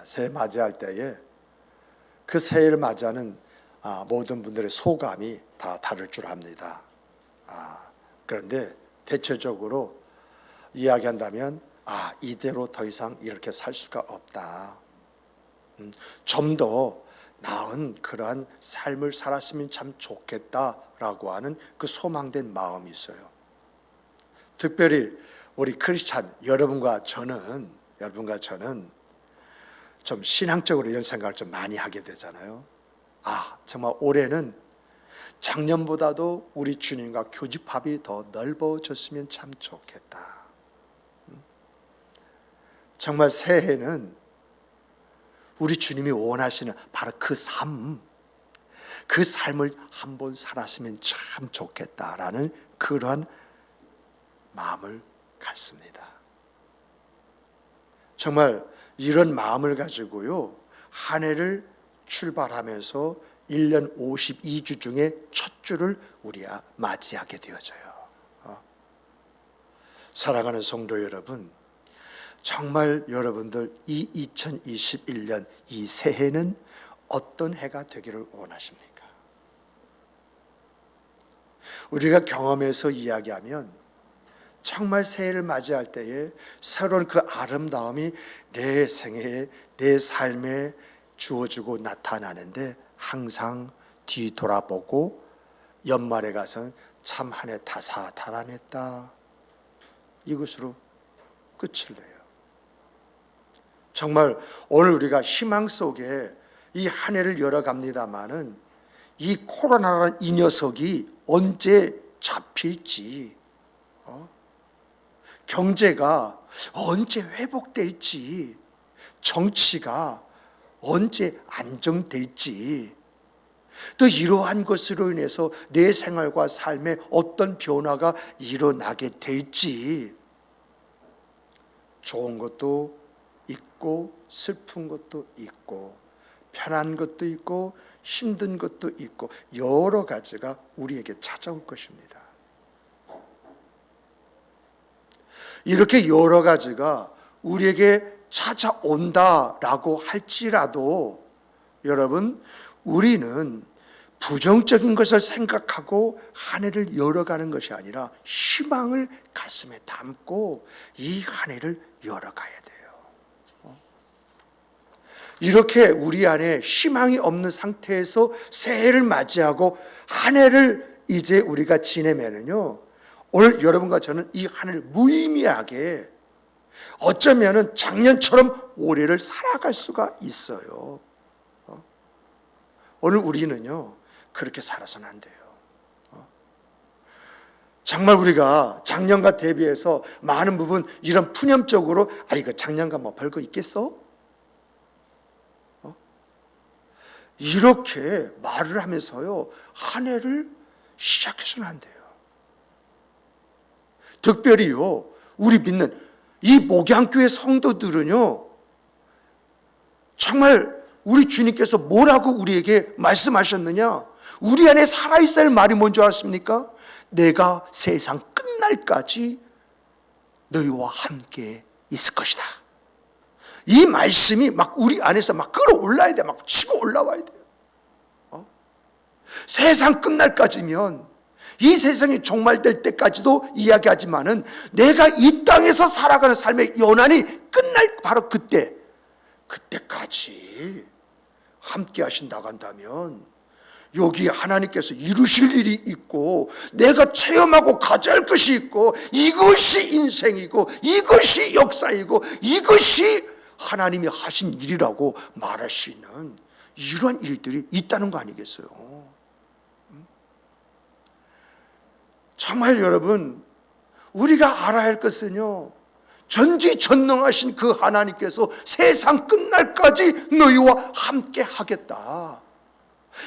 새해 맞이할 때에 그 새해를 맞이하는 모든 분들의 소감이 다 다를 줄 압니다. 그런데 대체적으로 이야기한다면 이대로 더 이상 이렇게 살 수가 없다. 좀 더 나은 그러한 삶을 살았으면 참 좋겠다라고 하는 그 소망된 마음이 있어요. 특별히 우리 크리스찬 여러분과 저는 좀 신앙적으로 이런 생각을 좀 많이 하게 되잖아요. 정말 올해는 작년보다도 우리 주님과 교집합이 더 넓어졌으면 참 좋겠다. 정말 새해는 우리 주님이 원하시는 바로 그 삶을 한번 살았으면 참 좋겠다라는 그러한 마음을 갖습니다. 정말 이런 마음을 가지고요, 한 해를 출발하면서 1년 52주 중에 첫 주를 우리가 맞이하게 되어져요. 사랑하는 성도 여러분, 정말 여러분들 이 2021년 이 새해는 어떤 해가 되기를 원하십니까? 우리가 경험해서 이야기하면 정말 새해를 맞이할 때에 새로운 그 아름다움이 내 생애에, 내 삶에 주어지고 나타나는데 항상 뒤돌아보고 연말에 가서는 참 한 해 다사다난했다, 이것으로 끝을 내요. 정말 오늘 우리가 희망 속에 이 한 해를 열어갑니다마는 이 코로나라는 이 녀석이 언제 잡힐지, 경제가 언제 회복될지, 정치가 언제 안정될지, 또 이러한 것으로 인해서 내 생활과 삶에 어떤 변화가 일어나게 될지, 좋은 것도 있고 슬픈 것도 있고 편한 것도 있고 힘든 것도 있고 여러 가지가 우리에게 찾아올 것입니다. 이렇게 여러 가지가 우리에게 찾아온다라고 할지라도 여러분, 우리는 부정적인 것을 생각하고 한 해를 열어가는 것이 아니라 희망을 가슴에 담고 이 한 해를 열어가야 돼요. 이렇게 우리 안에 희망이 없는 상태에서 새해를 맞이하고 한 해를 이제 우리가 지내면은요, 오늘 여러분과 저는 이 한 해를 무의미하게 어쩌면은 작년처럼 올해를 살아갈 수가 있어요. 오늘 우리는요, 그렇게 살아서는 안 돼요. 정말 우리가 작년과 대비해서 많은 부분 이런 푸념적으로 이거 작년과 뭐 별거 있겠어? 이렇게 말을 하면서요, 한 해를 시작해서는 안 돼요. 특별히요, 우리 믿는 이 목양교회 성도들은요, 정말 우리 주님께서 뭐라고 우리에게 말씀하셨느냐? 우리 안에 살아있어야 할 말이 뭔지 아십니까? 내가 세상 끝날까지 너희와 함께 있을 것이다. 이 말씀이 막 우리 안에서 막 끌어올라야 돼. 막 치고 올라와야 돼요. 세상 끝날까지면 이 세상이 종말될 때까지도 이야기하지만은 내가 이 땅에서 살아가는 삶의 연한이 끝날 바로 그때까지 함께 하신다고 한다면 여기 하나님께서 이루실 일이 있고 내가 체험하고 가져야 할 것이 있고 이것이 인생이고 이것이 역사이고 이것이 하나님이 하신 일이라고 말할 수 있는 이러한 일들이 있다는 거 아니겠어요? 정말 여러분, 우리가 알아야 할 것은요, 전지전능하신 그 하나님께서 세상 끝날까지 너희와 함께 하겠다,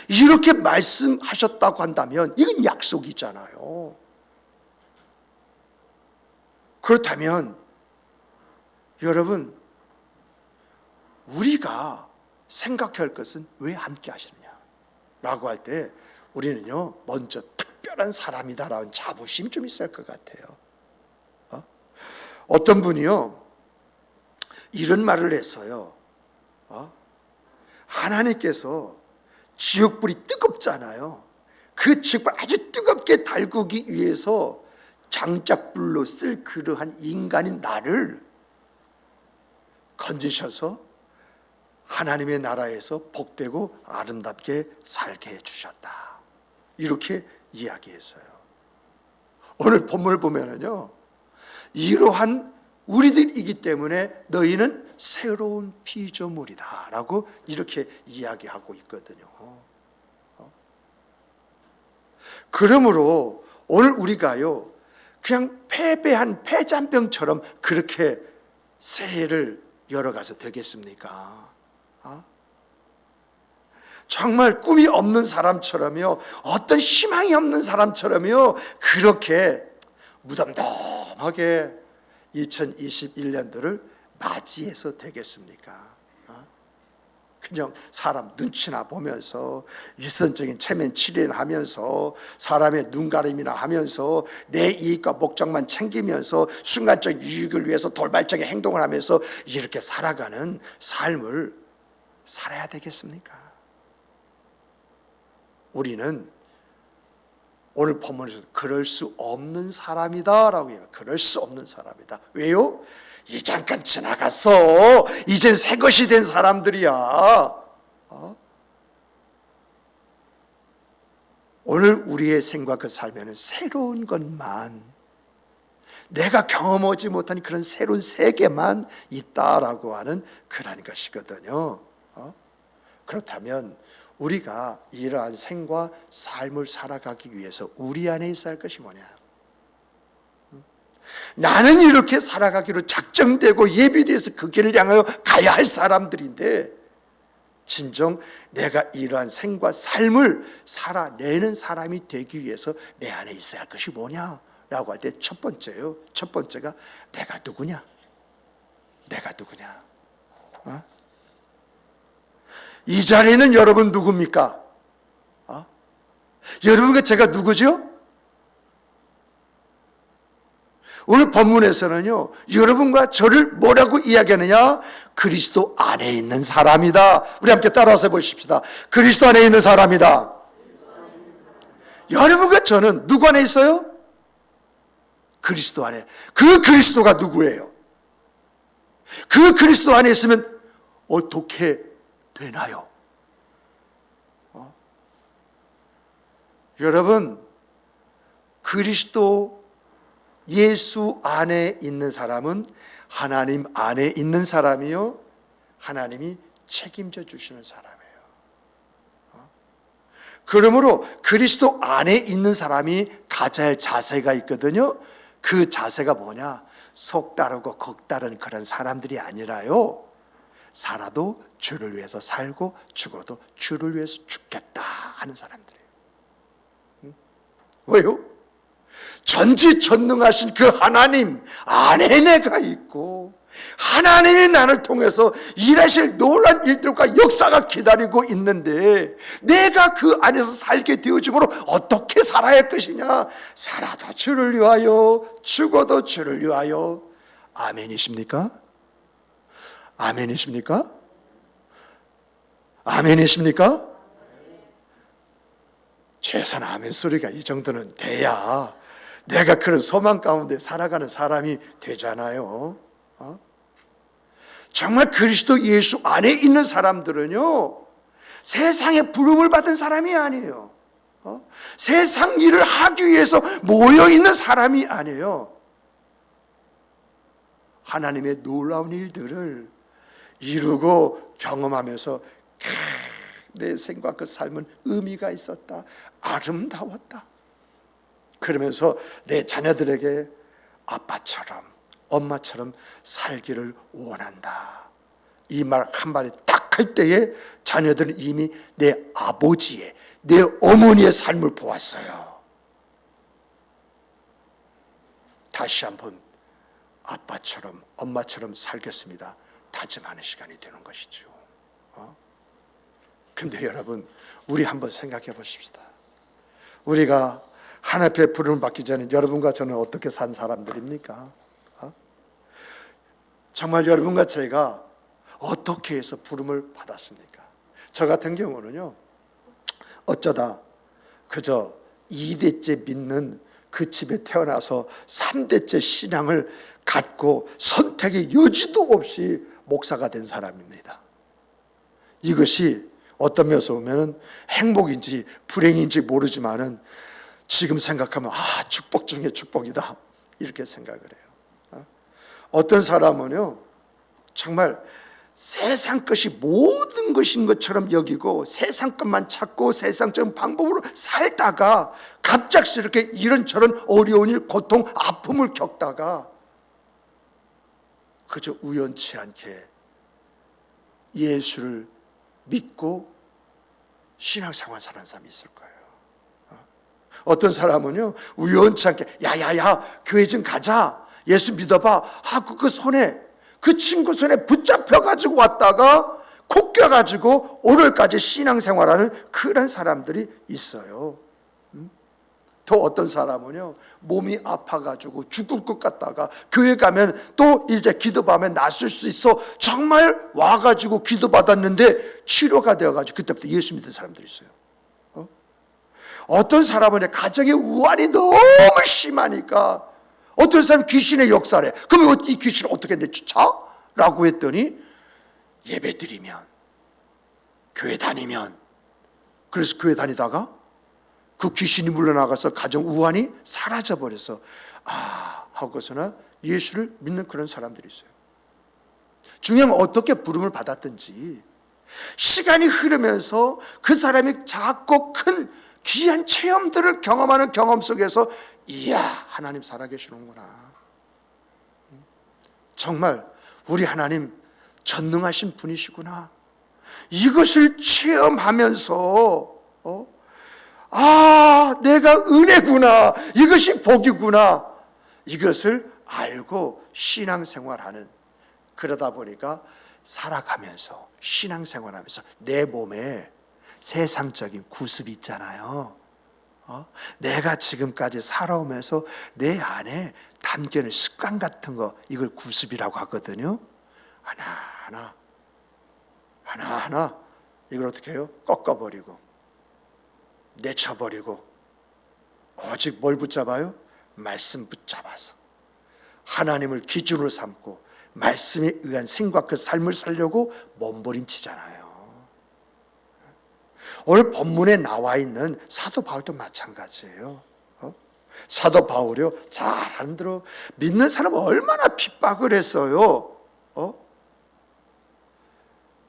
이렇게 말씀하셨다고 한다면 이건 약속이잖아요. 그렇다면 여러분, 우리가 생각해야 할 것은 왜 함께 하시느냐 라고 할 때 우리는요, 먼저 특별한 사람이다라는 자부심이 좀 있어야 할 것 같아요. 어떤 분이요, 이런 말을 했어요. 하나님께서 지옥불이 뜨겁잖아요. 그 지옥불 아주 뜨겁게 달구기 위해서 장작불로 쓸 그러한 인간인 나를 건지셔서 하나님의 나라에서 복되고 아름답게 살게 해주셨다. 이렇게 이야기했어요. 오늘 본문을 보면은요, 이러한 우리들이기 때문에 너희는 새로운 피조물이다 라고 이렇게 이야기하고 있거든요. 그러므로 오늘 우리가요, 그냥 패배한 패잔병처럼 그렇게 새해를 열어가서 되겠습니까? 정말 꿈이 없는 사람처럼요, 어떤 희망이 없는 사람처럼요, 그렇게 무덤덤하게 2021년도를 맞이해서 되겠습니까? 그냥 사람 눈치나 보면서 일선적인 체면 치레하면서 사람의 눈가림이나 하면서 내 이익과 목적만 챙기면서 순간적 유익을 위해서 돌발적인 행동을 하면서 이렇게 살아가는 삶을 살아야 되겠습니까? 우리는 오늘 본문에서 그럴 수 없는 사람이다 라고 해요. 그럴 수 없는 사람이다. 왜요? 이 잠깐 지나갔어. 이젠 새 것이 된 사람들이야. 오늘 우리의 생과 그 삶에는 새로운 것만, 내가 경험하지 못한 그런 새로운 세계만 있다라고 하는 그런 것이거든요. 그렇다면 우리가 이러한 생과 삶을 살아가기 위해서 우리 안에 있어야 할 것이 뭐냐? 나는 이렇게 살아가기로 작정되고 예비돼서 그 길을 향하여 가야 할 사람들인데, 진정 내가 이러한 생과 삶을 살아내는 사람이 되기 위해서 내 안에 있어야 할 것이 뭐냐라고 할 때 첫 번째요. 첫 번째가 내가 누구냐? 내가 누구냐? 이 자리에는 여러분 누굽니까? 여러분과 제가 누구죠? 오늘 본문에서는요, 여러분과 저를 뭐라고 이야기하느냐? 그리스도 안에 있는 사람이다. 우리 함께 따라서 보십시다. 그리스도 안에 있는 사람이다. 여러분과 저는 누구 안에 있어요? 그리스도 안에. 그 그리스도가 누구예요? 그 그리스도 안에 있으면 어떻게 되나요? 여러분, 그리스도 예수 안에 있는 사람은 하나님 안에 있는 사람이요, 하나님이 책임져 주시는 사람이에요. 그러므로 그리스도 안에 있는 사람이 가져야 할 자세가 있거든요. 그 자세가 뭐냐? 속 다르고 곡 다른 그런 사람들이 아니라요, 살아도 주를 위해서 살고 죽어도 주를 위해서 죽겠다 하는 사람들이에요. 왜요? 전지전능하신 그 하나님 안에 내가 있고, 하나님이 나를 통해서 일하실 놀라운 일들과 역사가 기다리고 있는데, 내가 그 안에서 살게 되어짐으로 어떻게 살아야 할 것이냐? 살아도 주를 위하여, 죽어도 주를 위하여. 아멘이십니까? 아멘이십니까? 아멘이십니까? 최소한 아멘 소리가 이 정도는 돼야 내가 그런 소망 가운데 살아가는 사람이 되잖아요. 정말 그리스도 예수 안에 있는 사람들은요, 세상에 부름을 받은 사람이 아니에요. 세상 일을 하기 위해서 모여있는 사람이 아니에요. 하나님의 놀라운 일들을 이루고 경험하면서 내 생과 그 삶은 의미가 있었다, 아름다웠다, 그러면서 내 자녀들에게 아빠처럼 엄마처럼 살기를 원한다, 이 말 한마디 딱 할 때에 자녀들은 이미 내 아버지의, 내 어머니의 삶을 보았어요. 다시 한번 아빠처럼 엄마처럼 살겠습니다 다짐하는 시간이 되는 것이죠. 그런데 여러분, 우리 한번 생각해 보십시다. 우리가 하나님 앞에 부름을 받기 전에 여러분과 저는 어떻게 산 사람들입니까? 정말 여러분과 제가 어떻게 해서 부름을 받았습니까? 저 같은 경우는요, 어쩌다 그저 2대째 믿는 그 집에 태어나서 3대째 신앙을 갖고 선택의 여지도 없이 목사가 된 사람입니다. 이것이 어떤 면에서 보면 행복인지 불행인지 모르지만은 지금 생각하면 축복 중에 축복이다 이렇게 생각을 해요. 어떤 사람은요 정말 세상 것이 모든 것인 것처럼 여기고 세상 것만 찾고 세상적인 방법으로 살다가 갑작스럽게 이런저런 어려운 일, 고통, 아픔을 겪다가 그저 우연치 않게 예수를 믿고 신앙생활 사는 사람이 있을 거예요. 어떤 사람은요 우연치 않게 야야야 교회 좀 가자, 예수 믿어봐 하고 그 친구 손에 붙잡혀가지고 왔다가 콕 껴가지고 오늘까지 신앙생활하는 그런 사람들이 있어요. 또 어떤 사람은요 몸이 아파가지고 죽을 것 같다가 교회 가면 또 이제 기도하면 낫을 수 있어 정말 와가지고 기도받았는데 치료가 되어가지고 그때부터 예수 믿는 사람들이 있어요. 어떤 사람은 가정의 우환이 너무 심하니까 어떤 사람은 귀신의 역사래. 그러면 이 귀신을 어떻게 내쫓아? 라고 했더니 예배 드리면 교회 다니면, 그래서 교회 다니다가 그 귀신이 물러나가서 가정 우환이 사라져버려서 하고서는 예수를 믿는 그런 사람들이 있어요. 중요한 건 어떻게 부름을 받았든지 시간이 흐르면서 그 사람이 작고 큰 귀한 체험들을 경험하는 경험 속에서 이야 하나님 살아계시는구나, 정말 우리 하나님 전능하신 분이시구나, 이것을 체험하면서 내가 은혜구나, 이것이 복이구나, 이것을 알고 신앙생활하는, 그러다 보니까 살아가면서 신앙생활하면서 내 몸에 세상적인 구습이 있잖아요. 내가 지금까지 살아오면서 내 안에 담겨있는 습관 같은 거, 이걸 구습이라고 하거든요. 하나하나 이걸 어떻게 해요? 꺾어버리고 내쳐버리고 오직 뭘 붙잡아요? 말씀 붙잡아서 하나님을 기준으로 삼고 말씀에 의한 생각 그 삶을 살려고 몸부림치잖아요. 오늘 본문에 나와 있는 사도 바울도 마찬가지예요. 사도 바울이요 잘 안 들어 믿는 사람은 얼마나 핍박을 했어요.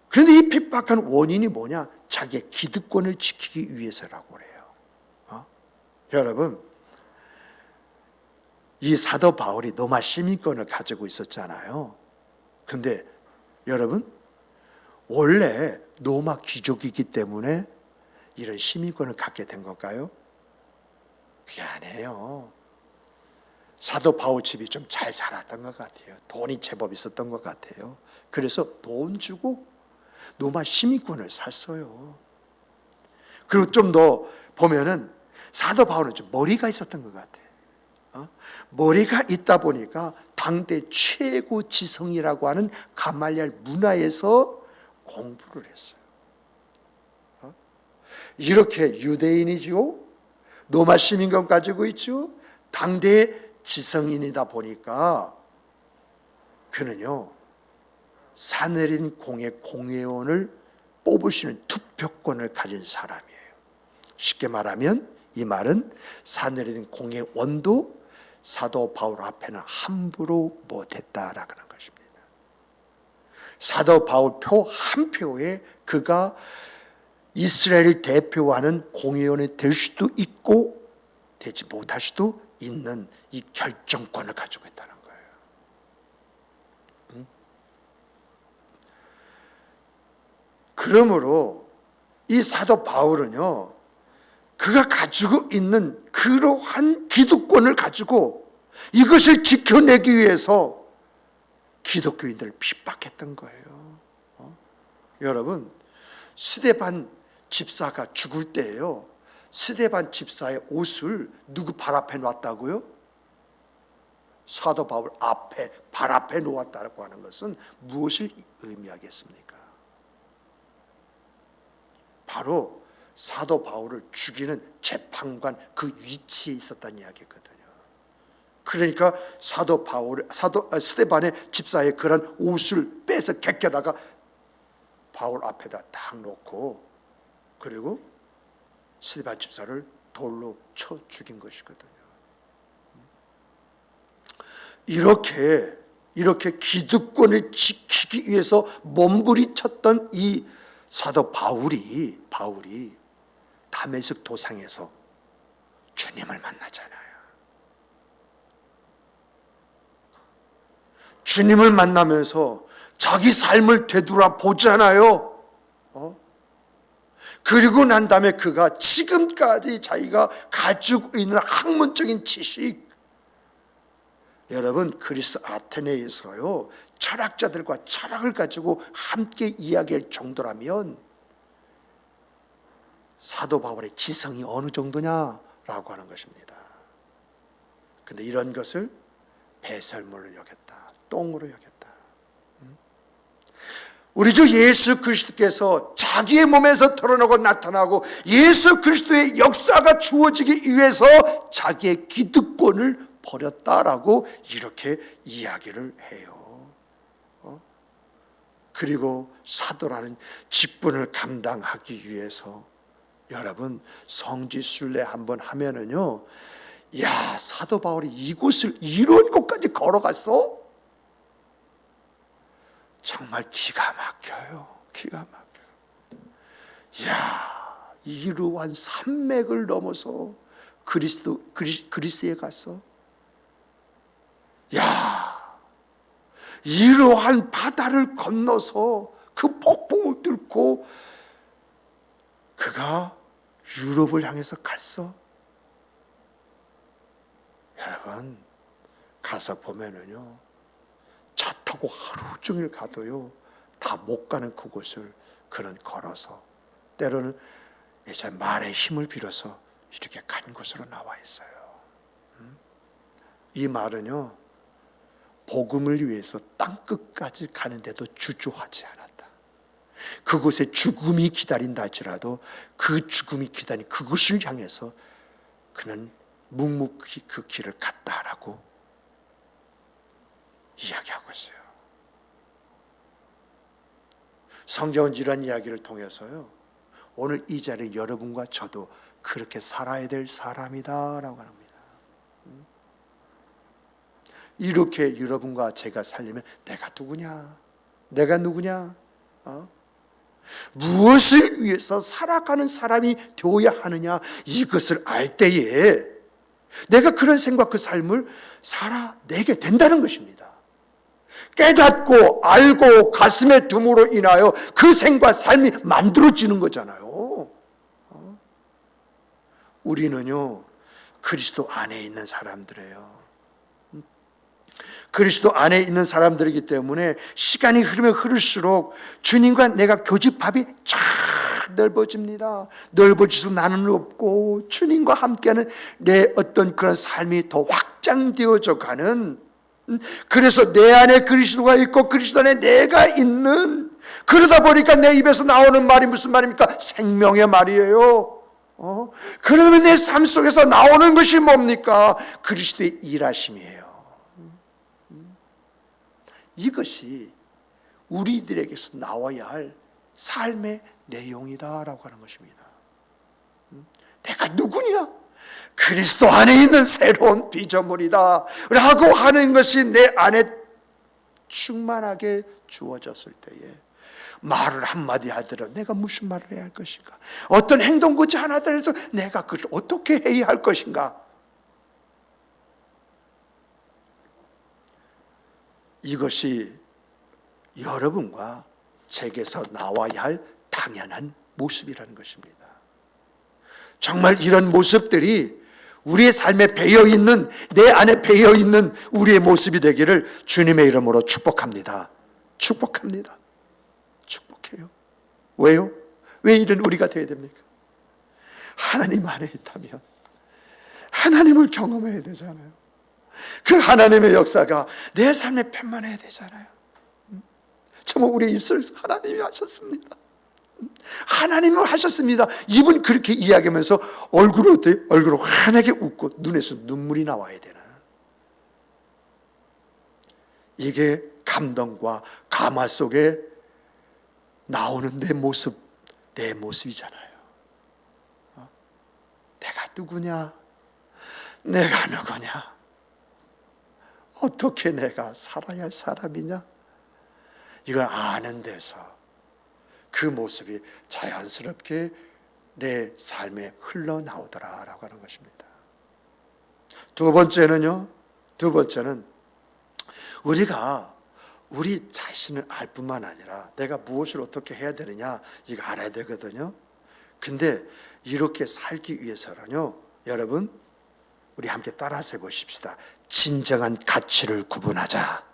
그런데 이 핍박한 원인이 뭐냐? 자기의 기득권을 지키기 위해서라고 그래요. 여러분, 이 사도 바울이 로마 시민권을 가지고 있었잖아요. 근데 여러분, 원래 로마 귀족이기 때문에 이런 시민권을 갖게 된 건가요? 그게 아니에요. 사도 바울 집이 좀 잘 살았던 것 같아요. 돈이 제법 있었던 것 같아요. 그래서 돈 주고 로마 시민권을 샀어요. 그리고 좀 더 보면은 사도 바울은 좀 머리가 있었던 것 같아요. 머리가 있다 보니까 당대 최고 지성이라고 하는 가말리엘 문화에서 공부를 했어요. 이렇게 유대인이죠, 로마 시민권 가지고 있죠, 당대의 지성인이다 보니까 그는요 사내린 공의 공회원을 뽑을 수 있는 투표권을 가진 사람이에요. 쉽게 말하면 이 말은 사내린 공회원도 사도 바울 앞에는 함부로 못했다라는 것입니다. 사도 바울 표 한 표에 그가 이스라엘을 대표하는 공회원이 될 수도 있고 되지 못할 수도 있는 이 결정권을 가지고 있다는 거예요. 그러므로 이 사도 바울은요 그가 가지고 있는 그러한 기득권을 가지고 이것을 지켜내기 위해서 기독교인들을 핍박했던 거예요. 여러분, 스데반 집사가 죽을 때예요. 스데반 집사의 옷을 누구 발 앞에 놨다고요? 사도 바울 앞에, 발 앞에 놓았다고 하는 것은 무엇을 의미하겠습니까? 바로 사도 바울을 죽이는 재판관 그 위치에 있었다는 이야기거든요. 그러니까 스데반의 집사의 그런 옷을 빼서 개켜다가 바울 앞에다 딱 놓고, 그리고 스데반 집사를 돌로 쳐 죽인 것이거든요. 이렇게 기득권을 지키기 위해서 몸부림쳤던 이 사도 바울이 다메섹 도상에서 주님을 만나잖아요. 주님을 만나면서 자기 삶을 되돌아보잖아요. 그리고 난 다음에 그가 지금까지 자기가 가지고 있는 학문적인 지식, 여러분 그리스 아테네에서요 철학자들과 철학을 가지고 함께 이야기할 정도라면 사도 바울의 지성이 어느 정도냐라고 하는 것입니다. 그런데 이런 것을 배설물로 여겼다, 똥으로 여겼다. 우리 주 예수 그리스도께서 자기의 몸에서 드러나고 나타나고 예수 그리스도의 역사가 주어지기 위해서 자기의 기득권을 버렸다라고 이렇게 이야기를 해요. 그리고 사도라는 직분을 감당하기 위해서 여러분 성지순례 한번 하면은요, 야, 사도 바울이 이곳을 이런 곳까지 걸어갔어? 정말 기가 막혀요. 기가 막혀요. 야, 이러한 산맥을 넘어서 그리스에 갔어. 야, 이러한 바다를 건너서 그 폭풍을 뚫고 그가 유럽을 향해서 갔어. 여러분 가서 보면은요, 차 타고 하루 종일 가도요 다 못 가는 그곳을 그는 걸어서, 때로는 이제 말의 힘을 빌어서 이렇게 간 곳으로 나와 있어요. 이 말은요, 복음을 위해서 땅끝까지 가는데도 주저하지 않았다. 그곳에 죽음이 기다린다 할지라도 그 죽음이 기다린 그곳을 향해서 그는 묵묵히 그 길을 갔다라고 이야기하고 있어요. 성경은 이런 이야기를 통해서요, 오늘 이 자리에 여러분과 저도 그렇게 살아야 될 사람이다라고 합니다. 이렇게 여러분과 제가 살려면 내가 누구냐? 내가 누구냐? 무엇을 위해서 살아가는 사람이 되어야 하느냐? 이것을 알 때에 내가 그런 생각, 그 삶을 살아내게 된다는 것입니다. 깨닫고 알고 가슴에 둠으로 인하여 그 생과 삶이 만들어지는 거잖아요. 우리는요 그리스도 안에 있는 사람들이에요. 그리스도 안에 있는 사람들이기 때문에 시간이 흐르면 흐를수록 주님과 내가 교집합이 쫙 넓어집니다. 넓어지서 나는 없고 주님과 함께하는 내 어떤 그런 삶이 더 확장되어져 가는, 그래서 내 안에 그리스도가 있고 그리스도 안에 내가 있는, 그러다 보니까 내 입에서 나오는 말이 무슨 말입니까? 생명의 말이에요. 그러면 내 삶 속에서 나오는 것이 뭡니까? 그리스도의 일하심이에요. 이것이 우리들에게서 나와야 할 삶의 내용이다라고 하는 것입니다. 내가 누구냐? 그리스도 안에 있는 새로운 피조물이다 라고 하는 것이 내 안에 충만하게 주어졌을 때에 말을 한마디 하더라도 내가 무슨 말을 해야 할 것인가, 어떤 행동거지 하나 하더라도 내가 그걸 어떻게 해야 할 것인가, 이것이 여러분과 제게서 나와야 할 당연한 모습이라는 것입니다. 정말 이런 모습들이 우리의 삶에 배어있는, 내 안에 배어있는 우리의 모습이 되기를 주님의 이름으로 축복합니다. 축복합니다. 축복해요. 왜요? 왜 이런 우리가 되어야 됩니까? 하나님 안에 있다면 하나님을 경험해야 되잖아요. 그 하나님의 역사가 내 삶에 편만해야 되잖아요. 정말 우리 입술 하나님이 하셨습니다. 하나님은 하셨습니다. 입은 그렇게 이야기하면서 얼굴로 환하게 웃고 눈에서 눈물이 나와야 되는, 이게 감동과 감화 속에 나오는 내 모습이잖아요. 내가 누구냐? 내가 누구냐? 어떻게 내가 살아야 할 사람이냐? 이걸 아는 데서 그 모습이 자연스럽게 내 삶에 흘러나오더라라고 하는 것입니다. 두 번째는 우리가 우리 자신을 알 뿐만 아니라 내가 무엇을 어떻게 해야 되느냐, 이거 알아야 되거든요. 근데 이렇게 살기 위해서는요, 여러분, 우리 함께 따라서 해보십시다. 진정한 가치를 구분하자.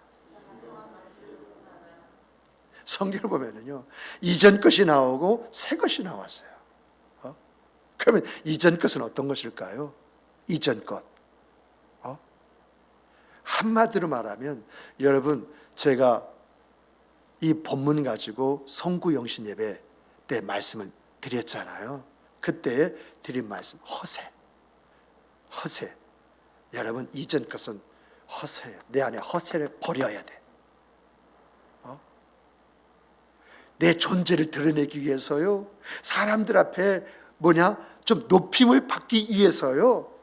성경을 보면은요, 이전 것이 나오고 새 것이 나왔어요. 그러면 이전 것은 어떤 것일까요? 이전 것. 한마디로 말하면, 여러분, 제가 이 본문 가지고 성구영신 예배 때 말씀을 드렸잖아요. 그때 드린 말씀, 허세. 여러분, 이전 것은 허세예요. 내 안에 허세를 버려야 돼. 내 존재를 드러내기 위해서요, 사람들 앞에 좀 높임을 받기 위해서요,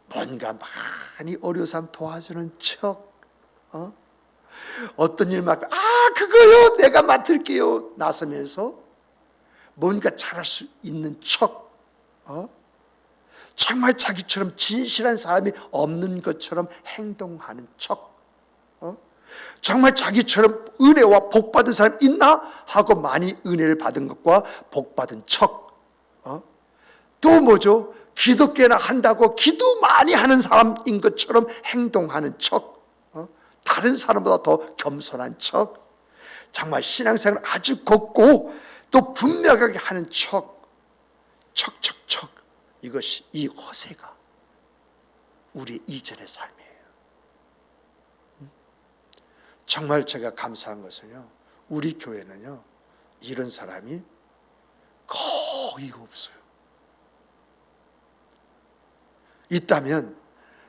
뭔가 많이 어려삼 도와주는 척, 어떤 일 맡고 그거요 내가 맡을게요 나서면서 뭔가 잘할 수 있는 척, 정말 자기처럼 진실한 사람이 없는 것처럼 행동하는 척, 정말 자기처럼 은혜와 복 받은 사람 있나 하고 많이 은혜를 받은 것과 복 받은 척, 또 뭐죠? 기독교나 한다고 기도 많이 하는 사람인 것처럼 행동하는 척, 다른 사람보다 더 겸손한 척, 정말 신앙생활을 아주 곱고 또 분명하게 하는 척, 이것이, 이 허세가 우리 이전의 삶이에요. 정말 제가 감사한 것은요, 우리 교회는요, 이런 사람이 거의 없어요. 있다면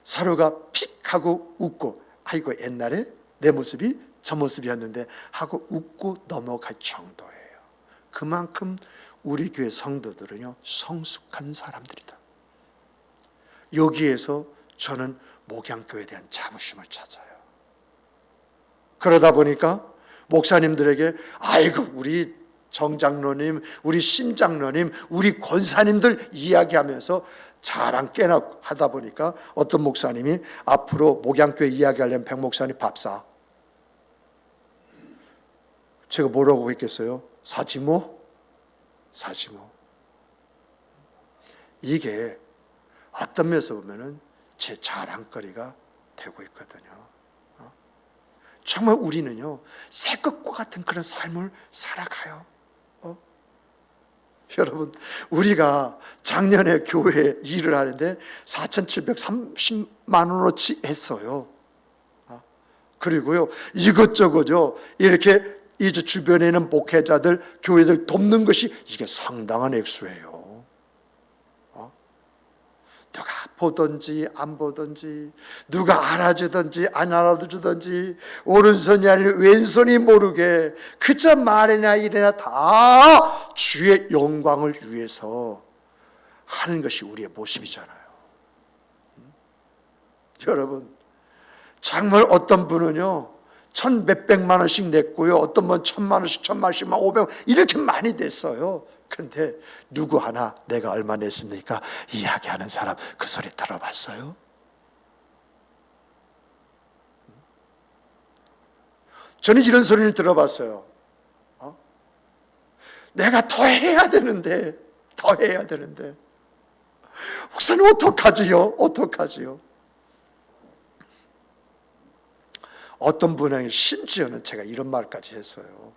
서로가 픽 하고 웃고, 아이고 옛날에 내 모습이 저 모습이었는데 하고 웃고 넘어갈 정도예요. 그만큼 우리 교회 성도들은요, 성숙한 사람들이다. 여기에서 저는 목양교회에 대한 자부심을 찾아요. 그러다 보니까 목사님들에게 아이고 우리 정장로님, 우리 심장로님, 우리 권사님들 이야기하면서 자랑 꽤나 하다 보니까 어떤 목사님이 앞으로 목양교회 이야기하려면 백 목사님 밥 사. 제가 뭐라고 했겠어요? 사지 뭐. 이게 어떤 면에서 보면은 제 자랑거리가 되고 있거든요. 정말 우리는요, 새 것과 같은 그런 삶을 살아가요. 여러분, 우리가 작년에 교회에 일을 하는데 4,730만 원어치 했어요. 그리고요, 이것저것요, 이렇게 이제 주변에 있는 목회자들, 교회들 돕는 것이 이게 상당한 액수예요. 누가 보든지 안 보든지, 누가 알아주든지 안 알아주든지, 오른손이 아니라 왼손이 모르게 그저 말이나 일이나 다 주의 영광을 위해서 하는 것이 우리의 모습이잖아요. 여러분, 정말 어떤 분은요, 몇백만 원씩 냈고요, 어떤 분 1,000만 원씩, 500만 이렇게 많이 냈어요. 그런데 누구 하나 내가 얼마 냈습니까? 이야기하는 사람 그 소리 들어봤어요? 저는 이런 소리를 들어봤어요. 내가 더 해야 되는데 목사님 어떡하지요? 어떤 분은 심지어는 제가 이런 말까지 했어요.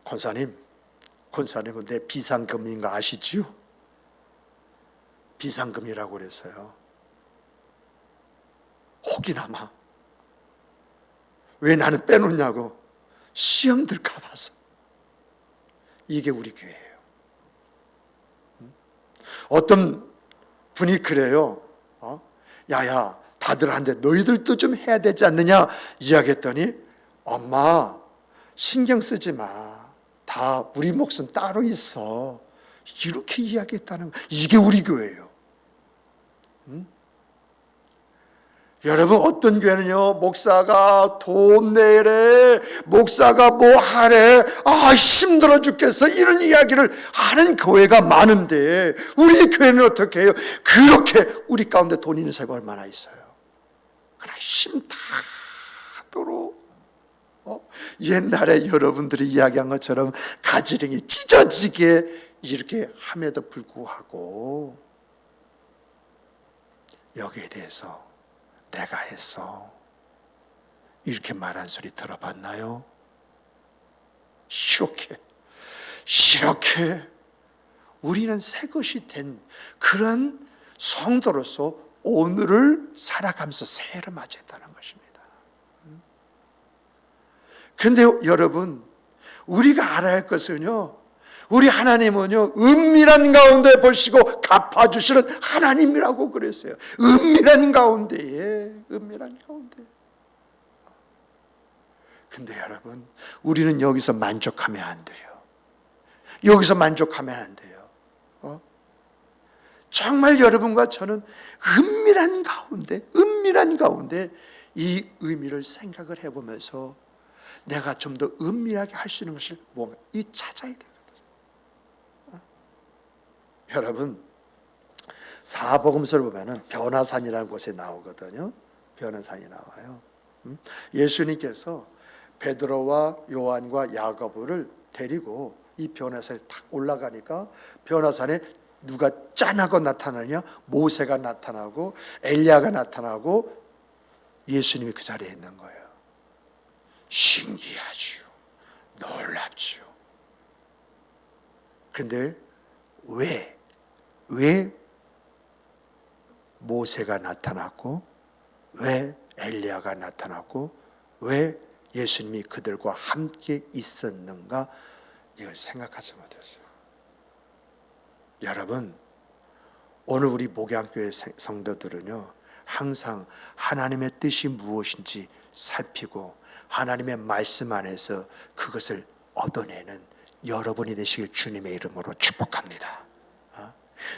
권사님은 내 비상금인 거 아시지요? 비상금이라고 그랬어요. 혹이나마 왜 나는 빼놓냐고 시험 들까 봐서. 이게 우리 교회예요. 어떤 분이 그래요. 야야, 다들 하는데 너희들도 좀 해야 되지 않느냐 이야기했더니, 엄마 신경 쓰지 마. 다 우리 몫은 따로 있어. 이렇게 이야기했다는 거. 이게 우리 교회예요. 여러분, 어떤 교회는요, 목사가 돈 내래, 목사가 뭐 하래, 힘들어 죽겠어, 이런 이야기를 하는 교회가 많은데, 우리 교회는 어떻게 해요? 그렇게 우리 가운데 돈 있는 사람이 얼마나 있어요? 그러나 힘다도록 옛날에 여러분들이 이야기한 것처럼 가지런히 찢어지게 이렇게 함에도 불구하고, 여기에 대해서 내가 했어, 이렇게 말한 소리 들어봤나요? 이렇게 우리는 새 것이 된 그런 성도로서 오늘을 살아가면서 새해를 맞이했다는 것입니다. 그런데 여러분, 우리가 알아야 할 것은요, 우리 하나님은요, 은밀한 가운데 보시고 갚아주시는 하나님이라고 그랬어요. 은밀한 가운데에, 은밀한 가운데. 근데 여러분, 우리는 여기서 만족하면 안 돼요. 여기서 만족하면 안 돼요. 정말 여러분과 저는 은밀한 가운데 이 의미를 생각을 해보면서 내가 좀 더 은밀하게 할 수 있는 것을 뭔가 찾아야 돼요. 여러분, 사복음서를 보면은 변화산이라는 곳에 나오거든요. 변화산이 나와요. 예수님께서 베드로와 요한과 야고보를 데리고 이 변화산에 탁 올라가니까 변화산에 누가 짠하고 나타나냐? 모세가 나타나고 엘리야가 나타나고 예수님이 그 자리에 있는 거예요. 신기하죠. 놀랍죠. 그런데 왜 모세가 나타났고, 왜 엘리야가 나타났고, 왜 예수님이 그들과 함께 있었는가, 이걸 생각하지 못했어요. 여러분, 오늘 우리 목양교회 성도들은요, 항상 하나님의 뜻이 무엇인지 살피고 하나님의 말씀 안에서 그것을 얻어내는 여러분이 되시길 주님의 이름으로 축복합니다.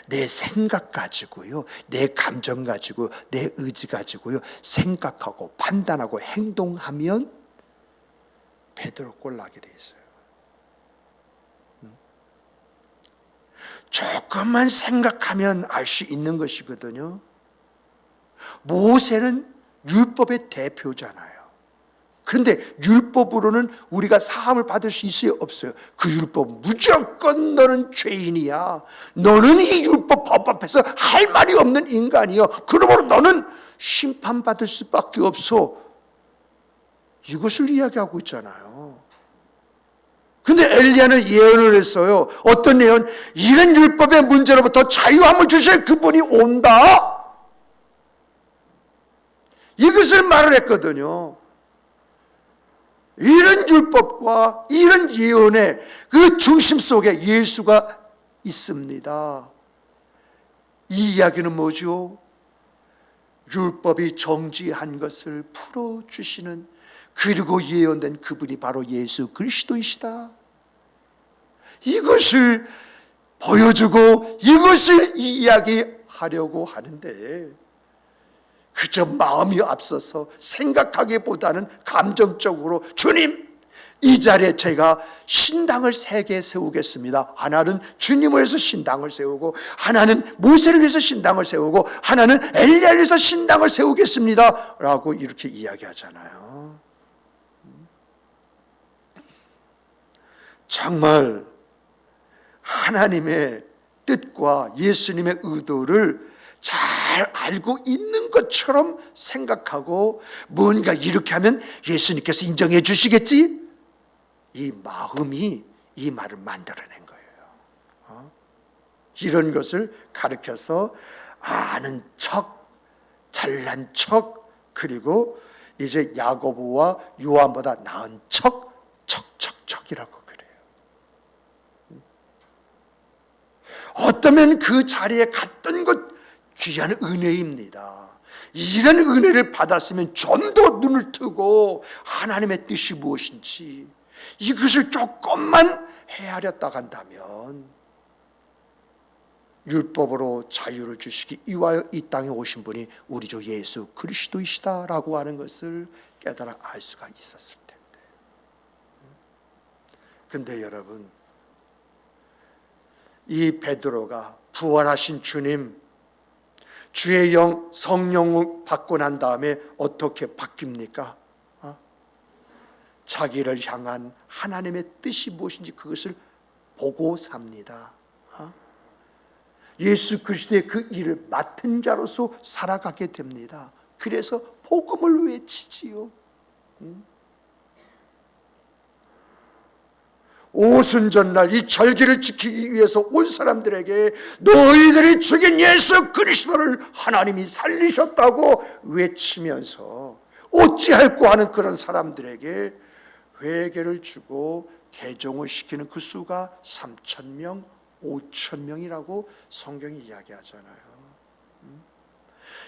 내 생각 가지고요, 내 감정 가지고, 내 의지 가지고요, 생각하고 판단하고 행동하면 베드로 꼴 나게 돼 있어요. 조금만 생각하면 알 수 있는 것이거든요. 모세는 율법의 대표잖아요. 그런데 율법으로는 우리가 사함을 받을 수 있어요, 없어요? 그 율법 무조건 너는 죄인이야. 너는 이 율법 법 앞에서 할 말이 없는 인간이야. 그러므로 너는 심판받을 수밖에 없어. 이것을 이야기하고 있잖아요. 근데 엘리야는 예언을 했어요. 어떤 예언? 이런 율법의 문제로부터 자유함을 주실 그분이 온다. 이것을 말을 했거든요. 이런 율법과 이런 예언의 그 중심 속에 예수가 있습니다. 이 이야기는 뭐죠? 율법이 정지한 것을 풀어주시는, 그리고 예언된 그분이 바로 예수 그리스도이시다. 이것을 보여주고 이것을 이야기하려고 하는데, 그저 마음이 앞서서 생각하기보다는 감정적으로, 주님, 이 자리에 제가 신당을 3개 세우겠습니다. 하나는 주님을 위해서 신당을 세우고, 하나는 모세를 위해서 신당을 세우고, 하나는 엘리야를 위해서 신당을 세우겠습니다 라고 이렇게 이야기하잖아요. 정말 하나님의 뜻과 예수님의 의도를 잘 알고 있는 것처럼 생각하고, 뭔가 이렇게 하면 예수님께서 인정해 주시겠지? 이 마음이 이 말을 만들어낸 거예요. 이런 것을 가르쳐서 아는 척, 잘난 척, 그리고 이제 야고보와 요한보다 나은 척이라고 그래요. 어쩌면 그 자리에 갔던 것 귀한 은혜입니다. 이런 은혜를 받았으면 좀 더 눈을 뜨고 하나님의 뜻이 무엇인지 이것을 조금만 헤아렸다 간다면 율법으로 자유를 주시기 위하여 이 땅에 오신 분이 우리 주 예수 그리스도이시다라고 하는 것을 깨달아 알 수가 있었을 텐데. 근데 여러분, 이 베드로가 부활하신 주님, 주의 영, 성령을 받고 난 다음에 어떻게 바뀝니까? 자기를 향한 하나님의 뜻이 무엇인지 그것을 보고 삽니다. 예수 그리스도의 그 일을 맡은 자로서 살아가게 됩니다. 그래서 복음을 외치지요. 오순절날 이 절기를 지키기 위해서 온 사람들에게 너희들이 죽인 예수 그리스도를 하나님이 살리셨다고 외치면서 어찌할꼬 하는 그런 사람들에게 회개를 주고 개종을 시키는 그 수가 3,000명, 5,000명이라고 성경이 이야기하잖아요.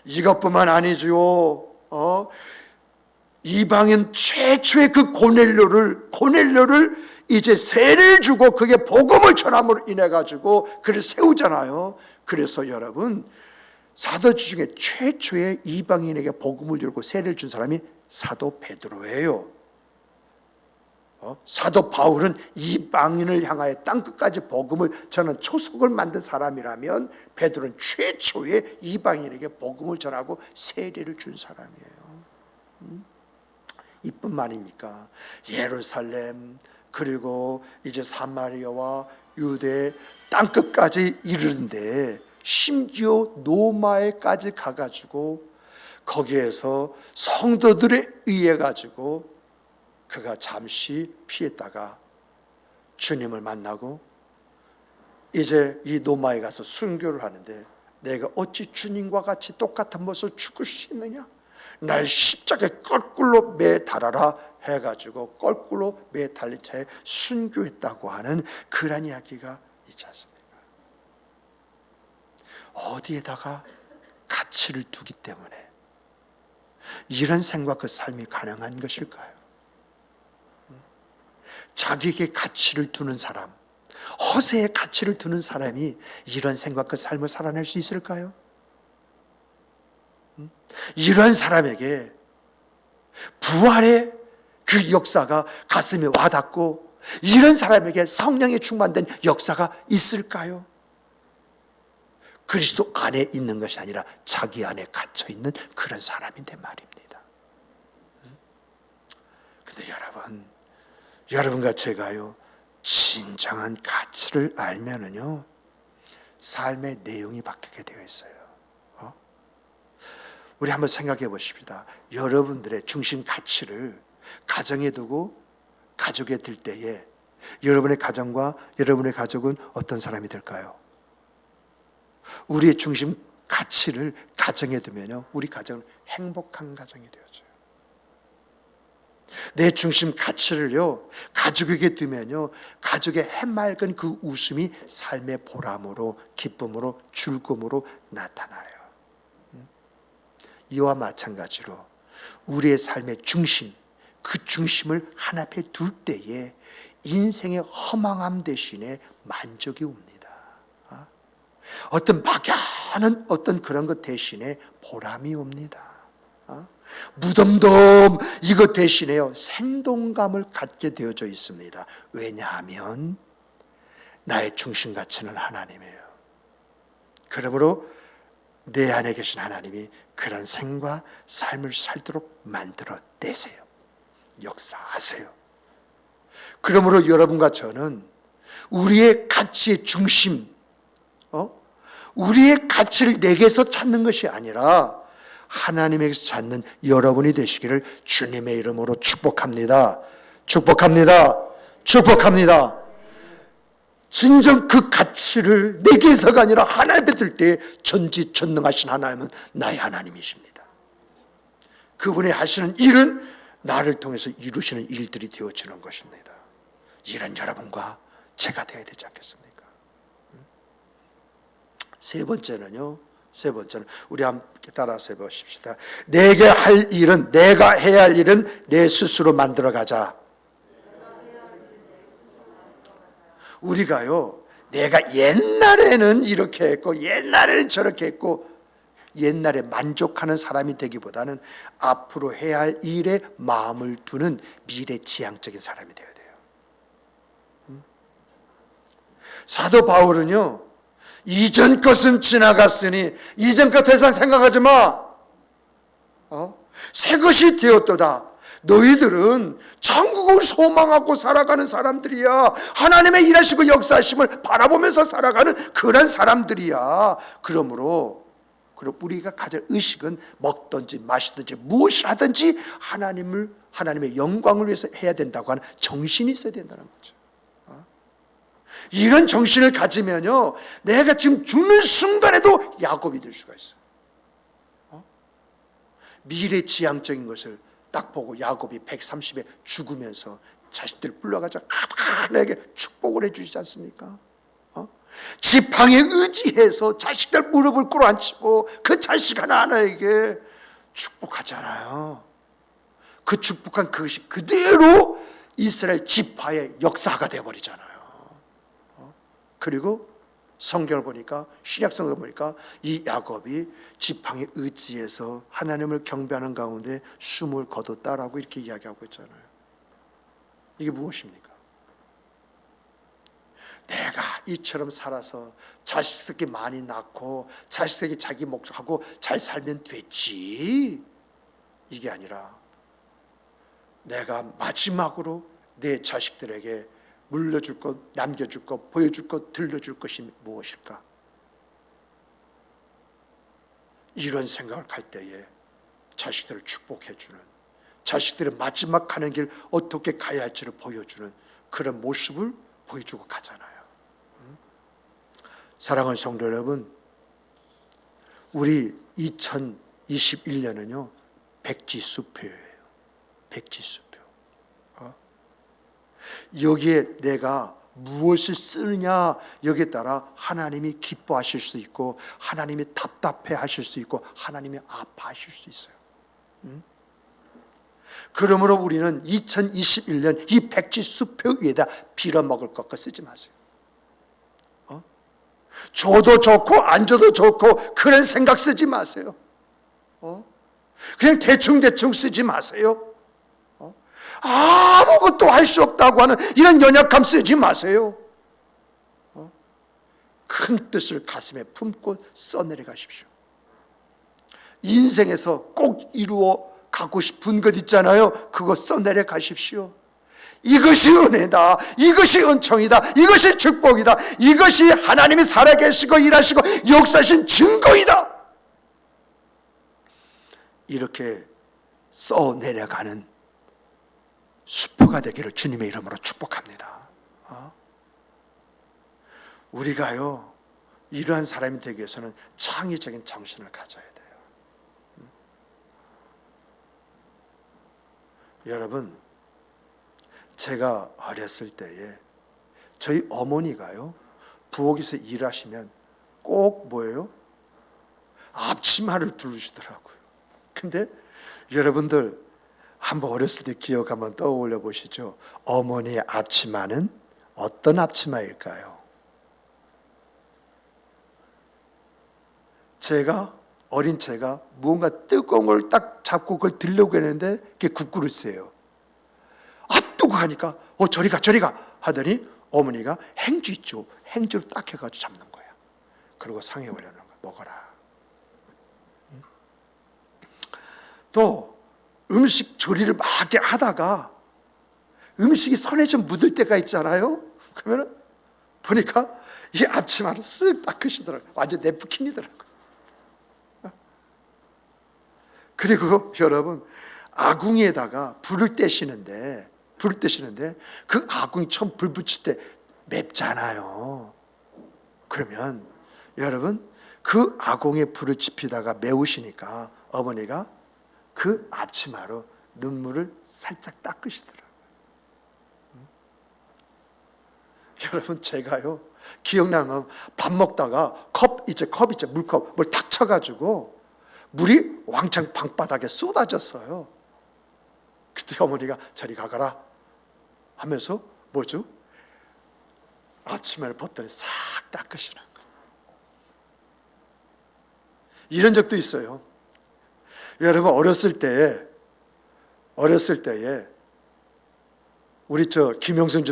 이것뿐만 아니죠. 이방인 최초의 그 고넬료를 이제 세를 주고 그게 복음을 전함으로 인해 가지고 그를 세우잖아요. 그래서 여러분, 사도 중에 최초의 이방인에게 복음을 주고 세를 준 사람이 사도 베드로예요. 사도 바울은 이방인을 향하여 땅끝까지 복음을 전한 초석을 만든 사람이라면 베드로는 최초의 이방인에게 복음을 전하고 세례를 준 사람이에요. 이뿐만입니까? 예루살렘, 그리고 이제 사마리아와 유대 땅끝까지 이르는데 심지어 노마에까지 가가지고 거기에서 성도들에 의해 가지고 그가 잠시 피했다가 주님을 만나고 이제 이 노마에 가서 순교를 하는데 내가 어찌 주님과 같이 똑같은 모습으로 죽을 수 있느냐? 날 십자가에 거꾸로 매달아라 해가지고 거꾸로 매달린 채 순교했다고 하는 그런 이야기가 있지 않습니까? 어디에다가 가치를 두기 때문에 이런 생각 그 삶이 가능한 것일까요? 자기에게 가치를 두는 사람, 허세에 가치를 두는 사람이 이런 생각 그 삶을 살아낼 수 있을까요? 이런 사람에게 부활의 그 역사가 가슴에 와닿고 이런 사람에게 성령에 충만된 역사가 있을까요? 그리스도 안에 있는 것이 아니라 자기 안에 갇혀있는 그런 사람인데 말입니다. 근데 여러분과 제가요, 진정한 가치를 알면은요, 삶의 내용이 바뀌게 되어 있어요. 우리 한번 생각해 보십시다. 여러분들의 중심 가치를 가정에 두고 가족에 들 때에 여러분의 가정과 여러분의 가족은 어떤 사람이 될까요? 우리의 중심 가치를 가정에 두면요, 우리 가정은 행복한 가정이 되어져요. 내 중심 가치를요, 가족에게 두면요, 가족의 해맑은 그 웃음이 삶의 보람으로, 기쁨으로, 즐거움으로 나타나요. 이와 마찬가지로 우리의 삶의 중심, 그 중심을 하나앞에 둘 때에 인생의 허망함 대신에 만족이 옵니다. 어떤 막연한 어떤 그런 것 대신에 보람이 옵니다. 무덤덤 이것 대신에요, 생동감을 갖게 되어져 있습니다. 왜냐하면 나의 중심 가치는 하나님이에요. 그러므로 내 안에 계신 하나님이 그런 생과 삶을 살도록 만들어 내세요. 역사하세요. 그러므로 여러분과 저는 우리의 가치의 중심, 우리의 가치를 내게서 찾는 것이 아니라 하나님에게서 찾는 여러분이 되시기를 주님의 이름으로 축복합니다. 축복합니다. 축복합니다. 진정 그 가치를 내게서가 아니라 하나님께 들 때 전지전능하신 하나님은 나의 하나님이십니다. 그분이 하시는 일은 나를 통해서 이루시는 일들이 되어지는 것입니다. 이런 여러분과 제가 되어야 되지 않겠습니까? 세 번째는 우리 함께 따라서 해보십시다. 내가 해야 할 일은 내 스스로 만들어가자. 우리가요, 내가 옛날에는 이렇게 했고 옛날에는 저렇게 했고 옛날에 만족하는 사람이 되기보다는 앞으로 해야 할 일에 마음을 두는 미래지향적인 사람이 되어야 돼요. 사도 바울은요, 이전 것은 지나갔으니 이전 것 더 이상 생각하지 마. 새 것이 되었도다. 너희들은 천국을 소망하고 살아가는 사람들이야. 하나님의 일하시고 역사하심을 바라보면서 살아가는 그런 사람들이야. 그러므로 우리가 가질 의식은 먹든지 마시든지 무엇을 하든지 하나님의 영광을 위해서 해야 된다고 하는 정신이 있어야 된다는 거죠. 이런 정신을 가지면요, 내가 지금 죽는 순간에도 야곱이 될 수가 있어요. 미래지향적인 것을 딱 보고 야곱이 130에 죽으면서 자식들 불러가지고 하나님에게 축복을 해주시지 않습니까? 지팡이에 의지해서 자식들 무릎을 꿇어앉히고 그 자식 하나하나에게 축복하잖아요. 그 축복한 그것이 그대로 이스라엘 지파의 역사가 되어버리잖아요. 그리고 성경을 보니까, 신약성경을 보니까 이 야곱이 지팡이 의지해서 하나님을 경배하는 가운데 숨을 거뒀다라고 이렇게 이야기하고 있잖아요. 이게 무엇입니까? 내가 이처럼 살아서 자식들이 많이 낳고 자식들이 자기 목하고 잘 살면 됐지, 이게 아니라 내가 마지막으로 내 자식들에게 물려줄 것, 남겨줄 것, 보여줄 것, 들려줄 것이 무엇일까? 이런 생각을 할 때에 자식들을 축복해주는, 자식들의 마지막 가는 길 어떻게 가야 할지를 보여주는 그런 모습을 보여주고 가잖아요. 사랑하는 성도 여러분, 우리 2021년은요 백지수표예요. 백지수표. 여기에 내가 무엇을 쓰느냐, 여기에 따라 하나님이 기뻐하실 수 있고 하나님이 답답해 하실 수 있고 하나님이 아파하실 수 있어요. 그러므로 우리는 2021년 이 백지수표 위에다 빌어먹을 것 쓰지 마세요. 줘도 좋고 안 줘도 좋고 그런 생각 쓰지 마세요. 그냥 대충 쓰지 마세요. 아무것도 할 수 없다고 하는 이런 연약함 쓰지 마세요. 큰 뜻을 가슴에 품고 써내려 가십시오. 인생에서 꼭 이루어 가고 싶은 것 있잖아요. 그거 써내려 가십시오. 이것이 은혜다, 이것이 은총이다, 이것이 축복이다, 이것이 하나님이 살아계시고 일하시고 역사하신 증거이다. 이렇게 써내려가는 수표가 되기를 주님의 이름으로 축복합니다. 우리가요, 이러한 사람이 되기 위해서는 창의적인 정신을 가져야 돼요. 여러분, 제가 어렸을 때에 저희 어머니가요, 부엌에서 일하시면 꼭 뭐예요? 앞치마를 두르시더라고요. 근데 여러분들 한번 어렸을 때 기억 한번 떠올려 보시죠. 어머니의 앞치마는 어떤 앞치마일까요? 어린 제가 무언가 뜨거운 걸 딱 잡고 그걸 들려고 했는데 그게 국그릇이에요. 뜨고 하니까 저리 가 하더니 어머니가 행주 있죠. 행주를 딱 해가지고 잡는 거야. 그리고 상에 올려놓는 거야. 먹어라. 또 음식 조리를 막 하다가 음식이 손에 좀 묻을 때가 있잖아요. 그러면 보니까 이 앞치마를 쓱 닦으시더라고요. 완전 냅킨이더라고요. 그리고 여러분, 아궁이에다가 불을 떼시는데 그 아궁이 처음 불 붙일 때 맵잖아요. 그러면 여러분, 그 아궁이에 불을 지피다가 매우시니까 어머니가 그 앞치마로 눈물을 살짝 닦으시더라고요. 여러분, 제가요, 기억나면 밥 먹다가 컵 있죠, 물컵, 뭘 탁 쳐가지고 물이 왕창 방바닥에 쏟아졌어요. 그때 어머니가 저리 가거라 하면서 뭐죠? 앞치마를 벗더니 싹 닦으시는 거예요. 이런 적도 있어요. 여러분, 어렸을 때에 우리 김영선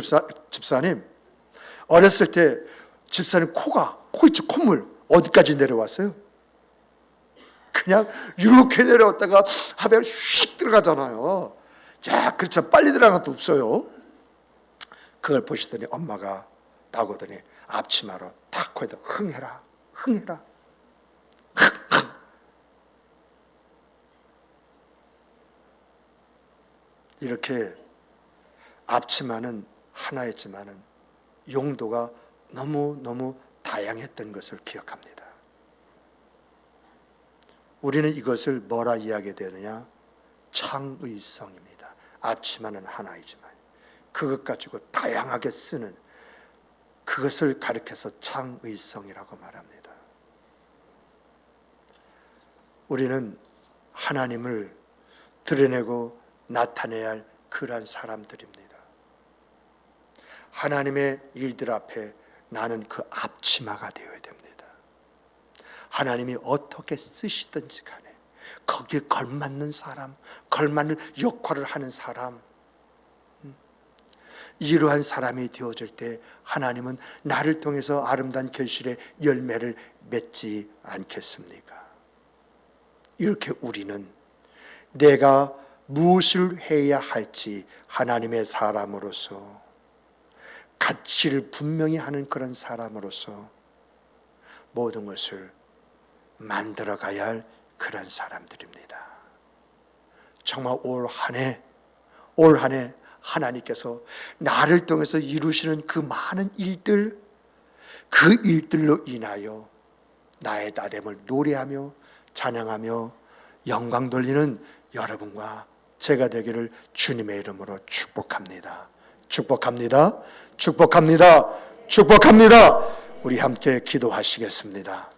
집사님 어렸을 때 집사님 코 있죠, 콧물 어디까지 내려왔어요? 그냥 이렇게 내려왔다가 하면 휙 들어가잖아요. 자, 그렇죠. 빨리 들어간 것도 없어요. 그걸 보시더니 엄마가 나오더니 앞치마로 탁 코에다 흥해라. 이렇게 앞치마는 하나였지만은 용도가 너무 다양했던 것을 기억합니다. 우리는 이것을 뭐라 이야기되느냐? 창의성입니다. 앞치마는 하나이지만 그것 가지고 다양하게 쓰는 그것을 가리켜서 창의성이라고 말합니다. 우리는 하나님을 드러내고 나타내야 할 그러한 사람들입니다. 하나님의 일들 앞에 나는 그 앞치마가 되어야 됩니다. 하나님이 어떻게 쓰시든지 간에 거기에 걸맞는 사람, 걸맞는 역할을 하는 사람, 이러한 사람이 되어질 때 하나님은 나를 통해서 아름다운 결실의 열매를 맺지 않겠습니까? 이렇게 우리는 내가 무엇을 해야 할지 하나님의 사람으로서 가치를 분명히 하는 그런 사람으로서 모든 것을 만들어 가야 할 그런 사람들입니다. 정말 올 한 해 하나님께서 나를 통해서 이루시는 그 많은 일들, 그 일들로 인하여 나의 나됨을 노래하며 찬양하며 영광 돌리는 여러분과 제가 되기를 주님의 이름으로 축복합니다. 축복합니다. 축복합니다. 축복합니다. 우리 함께 기도하시겠습니다.